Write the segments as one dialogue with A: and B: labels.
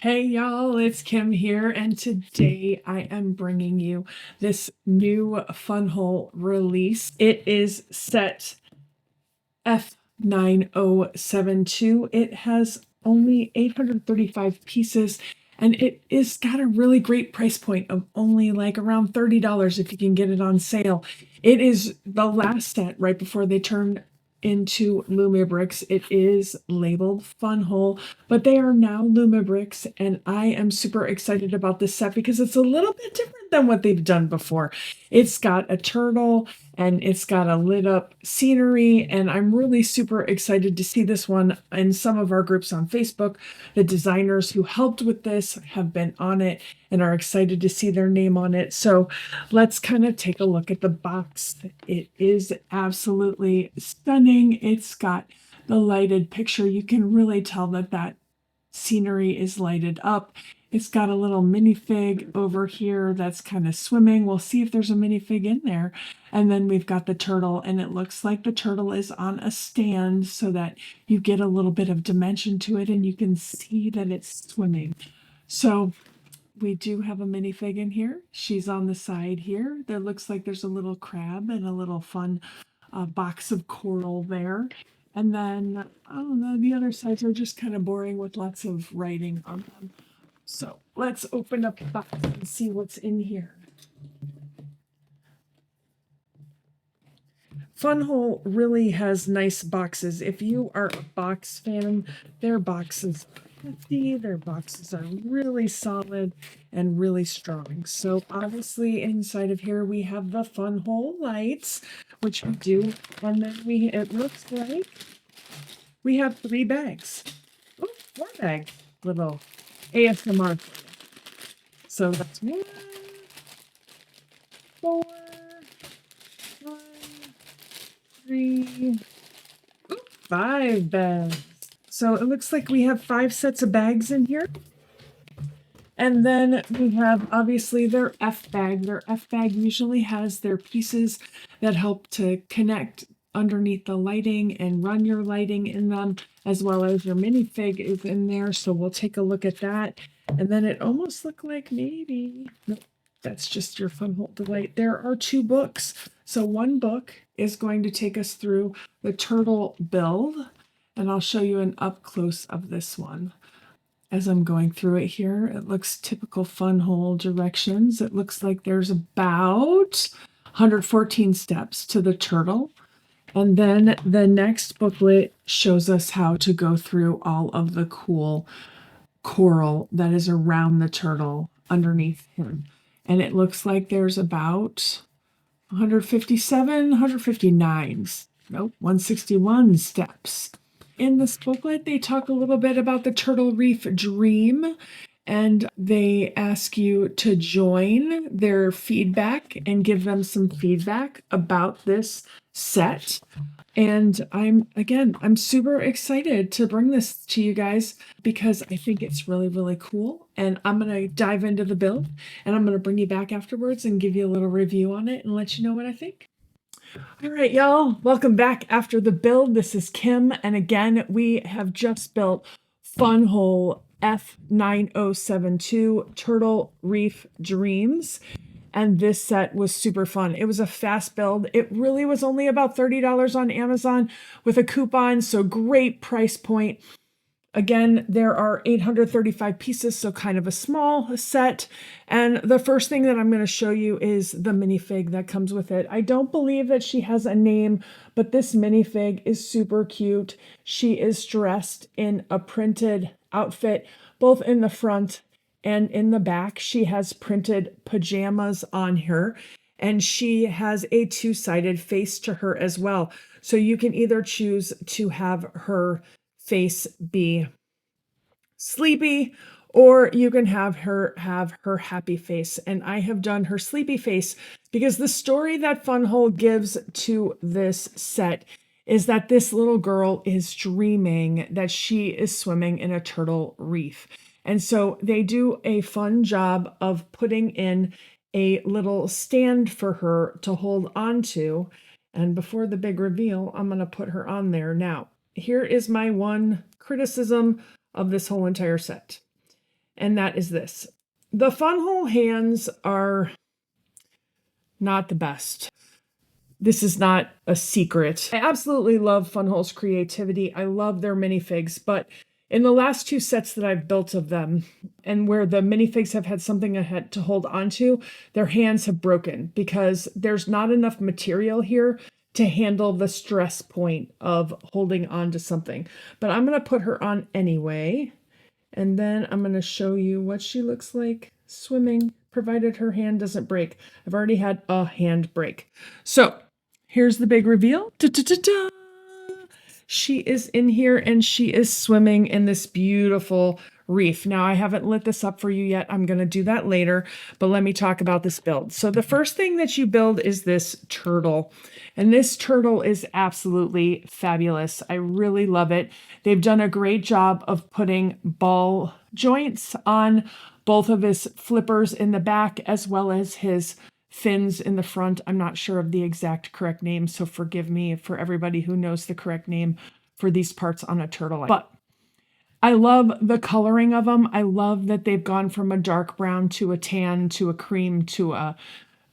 A: Hey y'all, it's Kim here, and today I am bringing you this new Funwhole release. It is set F9072. It has only 835 pieces, and it is got a really great price point of only like around $30 if you can get it on sale. It is the last set right before they turn into Lumibricks. It is labeled Funwhole, but they are now Lumibricks, and I am super excited about this set because it's a little bit different than what they've done before. It's got a turtle and it's got a lit up scenery, and I'm really super excited to see this one in some of our groups on Facebook. The designers who helped with this have been on it and are excited to see their name on it. So let's kind of take a look at the box. It is absolutely stunning. It's got the lighted picture. You can really tell that that scenery is lighted up. It's got a little minifig over here that's kind of swimming. We'll see if there's a minifig in there. And then we've got the turtle, and it looks like the turtle is on a stand so that you get a little bit of dimension to it and you can see that it's swimming. So we do have a minifig in here. She's on the side here. There looks like there's a little crab and a little fun box of coral there. And then, I don't know, the other sides are just kind of boring with lots of writing on them. So let's open up the box and see what's in here. Funwhole really has nice boxes. If you are a box fan, their boxes are hefty, their boxes are really solid and really strong. So obviously inside of here we have the Funwhole lights, which we do, and then it looks like we have 3 bags. Oh, 4 bags. Little ASMR. So that's 1, 4, 1, 3, 5 bags. So it looks like we have 5 sets of bags in here. And then we have obviously their F bag. Their F bag usually has their pieces that help to connect underneath the lighting and run your lighting in them, as well as your minifig is in there. So we'll take a look at that. And then it almost looked like maybe, nope, that's just your Funwhole Delight. There are 2 books. So one book is going to take us through the turtle build, and I'll show you an up close of this one. As I'm going through it here, it looks typical Funwhole directions. It looks like there's about 114 steps to the turtle. And then the next booklet shows us how to go through all of the cool coral that is around the turtle underneath him. And it looks like there's about 157, 159, nope, 161 steps. In this booklet, they talk a little bit about the Turtle Reef Dream, and they ask you to join their feedback and give them some feedback about this set. And I'm super excited to bring this to you guys because I think it's really, really cool. And I'm going to dive into the build, and I'm going to bring you back afterwards and give you a little review on it and let you know what I think. All right, y'all, welcome back after the build. This is Kim, and again, we have just built Funwhole F9072 Turtle Reef Dreams, and this set was super fun. It was a fast build. It really was only about $30 on Amazon with a coupon, so great price point. Again, there are 835 pieces, so kind of a small set. And the first thing that I'm going to show you is the minifig that comes with it. I don't believe that she has a name, but this minifig is super cute. She is dressed in a printed outfit, both in the front and in the back. She has printed pajamas on her, and she has a 2-sided face to her as well. So you can either choose to have her face be sleepy, or you can have her happy face. And I have done her sleepy face because the story that Funwhole gives to this set is that this little girl is dreaming that she is swimming in a turtle reef. And so they do a fun job of putting in a little stand for her to hold on to. And before the big reveal, I'm going to put her on there. Now, here is my one criticism of this whole entire set. and that is this. The Funwhole hands are not the best. This is not a secret. I absolutely love Funwhole's creativity. I love their minifigs, but in the last 2 sets that I've built of them, and where the minifigs have had something I had to hold onto, their hands have broken because there's not enough material here to handle the stress point of holding on to something. But I'm going to put her on anyway, and then I'm going to show you what she looks like swimming, provided her hand doesn't break. I've already had a hand break. So here's the big reveal. Ta-ta-ta-ta! She is in here and she is swimming in this beautiful reef. Now, I haven't lit this up for you yet. I'm going to do that later, but let me talk about this build. So the first thing that you build is this turtle, and this turtle is absolutely fabulous. I really love it. They've done a great job of putting ball joints on both of his flippers in the back as well as his fins in the front. I'm not sure of the exact correct name, so forgive me for everybody who knows the correct name for these parts on a turtle. But I love the coloring of them. I love that they've gone from a dark brown to a tan to a cream to a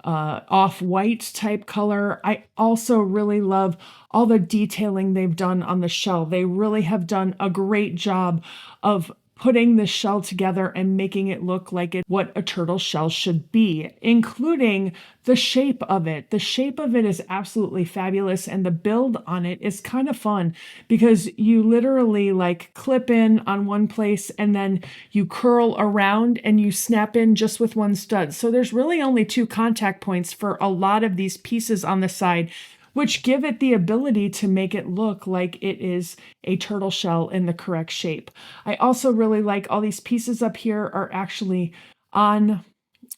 A: off-white type color. I also really love all the detailing they've done on the shell. They really have done a great job of putting the shell together and making it look like what a turtle shell should be, including the shape of it. The shape of it is absolutely fabulous, and the build on it is kind of fun because you literally like clip in on one place and then you curl around and you snap in just with one stud. So there's really only 2 contact points for a lot of these pieces on the side, which give it the ability to make it look like it is a turtle shell in the correct shape. I also really like all these pieces up here are actually on,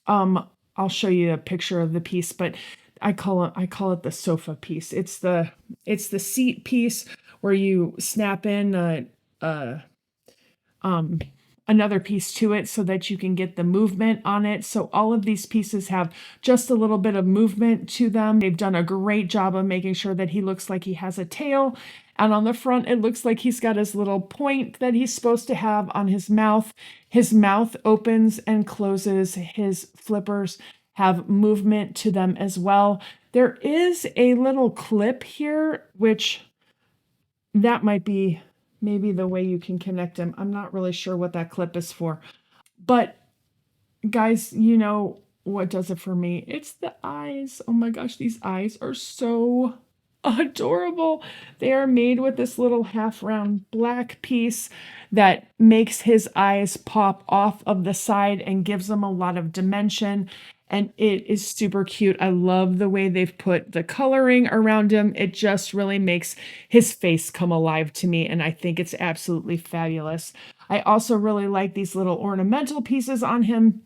A: I'll show you a picture of the piece, but I call it the sofa piece. It's the seat piece where you snap in another piece to it so that you can get the movement on it. So all of these pieces have just a little bit of movement to them. They've done a great job of making sure that he looks like he has a tail. And on the front, it looks like he's got his little point that he's supposed to have on his mouth. His mouth opens and closes. His flippers have movement to them as well. There is a little clip here, which that might be maybe the way you can connect them. I'm not really sure what that clip is for. But guys, you know what does it for me? It's the eyes. Oh my gosh, these eyes are so adorable. They are made with this little half round black piece that makes his eyes pop off of the side and gives them a lot of dimension. And it is super cute. I love the way they've put the coloring around him. It just really makes his face come alive to me, and I think it's absolutely fabulous. I also really like these little ornamental pieces on him,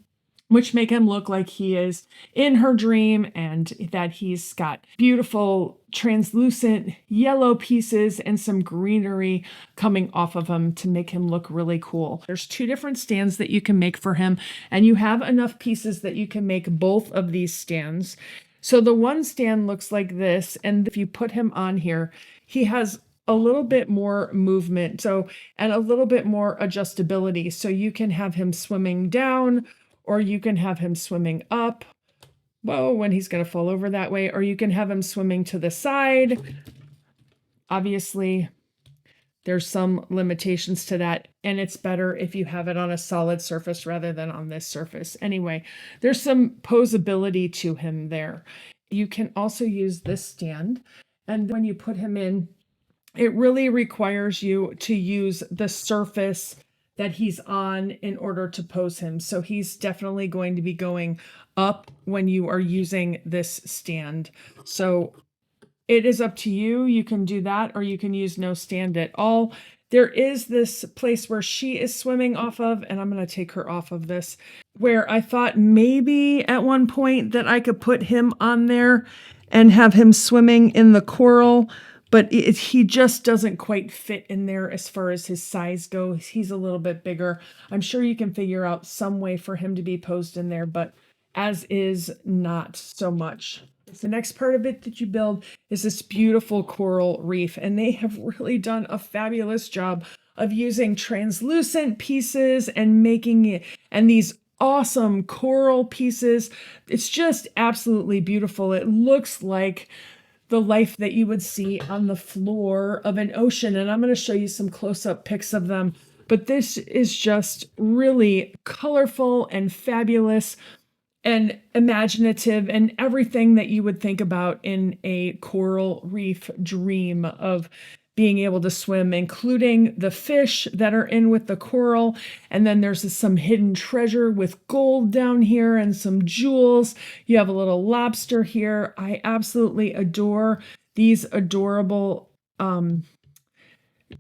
A: which make him look like he is in her dream and that he's got beautiful translucent yellow pieces and some greenery coming off of him to make him look really cool. There's 2 different stands that you can make for him, and you have enough pieces that you can make both of these stands. So the one stand looks like this, and if you put him on here, he has a little bit more movement, and a little bit more adjustability. So you can have him swimming down, or you can have him swimming up. Whoa, when he's going to fall over that way. Or you can have him swimming to the side. Obviously, there's some limitations to that, and it's better if you have it on a solid surface rather than on this surface. Anyway, there's some posability to him there. You can also use this stand, and when you put him in, it really requires you to use the surface that he's on in order to pose him. So he's definitely going to be going up when you are using this stand. So it is up to you. You can do that, or you can use no stand at all. There is this place where she is swimming off of, and I'm going to take her off of this, where I thought maybe at one point that I could put him on there and have him swimming in the coral, but he just doesn't quite fit in there as far as his size goes. He's a little bit bigger. I'm sure you can figure out some way for him to be posed in there, but as is, not so much. The next part of it that you build is this beautiful coral reef, and they have really done a fabulous job of using translucent pieces and making it, and these awesome coral pieces. It's just absolutely beautiful. It looks like the life that you would see on the floor of an ocean. And I'm going to show you some close-up pics of them. But this is just really colorful and fabulous and imaginative and everything that you would think about in a coral reef dream of being able to swim, including the fish that are in with the coral. And then there's some hidden treasure with gold down here and some jewels. You have a little lobster here. I absolutely adore these adorable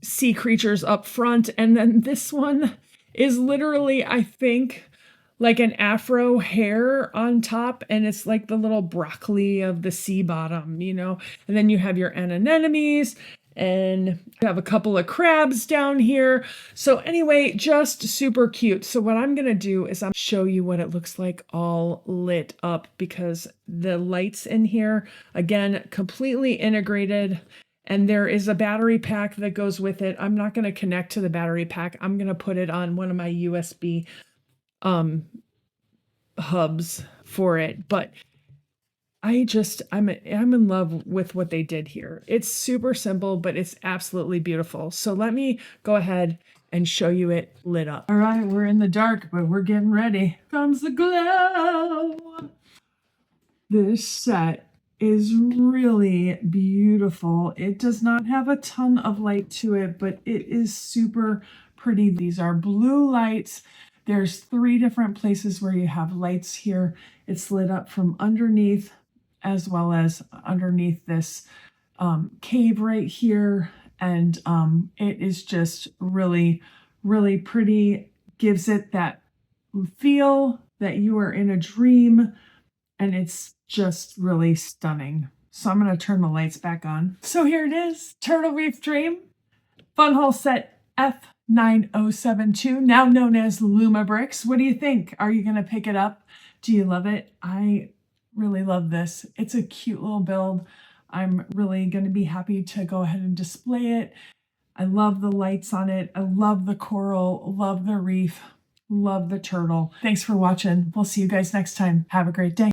A: sea creatures up front. And then this one is literally, I think, like an afro hair on top, and it's like the little broccoli of the sea bottom, you know. And then you have your anemones, and you have a couple of crabs down here. So anyway, just super cute. So what I'm gonna do is I'm show you what it looks like all lit up, because the lights in here, again, completely integrated. And there is a battery pack that goes with it. I'm not going to connect to the battery pack. I'm going to put it on one of my USB hubs for it. But I'm in love with what they did here. It's super simple, but it's absolutely beautiful. So let me go ahead and show you it lit up. All right, we're in the dark, but we're getting ready. Comes the glow. This set is really beautiful. It does not have a ton of light to it, but it is super pretty. These are blue lights. There's 3 different places where you have lights here. It's lit up from underneath as well as underneath this cave right here. And it is just really, really pretty. Gives it that feel that you are in a dream. And it's just really stunning. So I'm going to turn the lights back on. So here it is, Turtle Reef Dream, Funwhole set F9072, now known as Lumibricks. What do you think? Are you going to pick it up? Do you love it? I really love this. It's a cute little build. I'm really going to be happy to go ahead and display it. I love the lights on it. I love the coral, love the reef, love the turtle. Thanks for watching. We'll see you guys next time. Have a great day.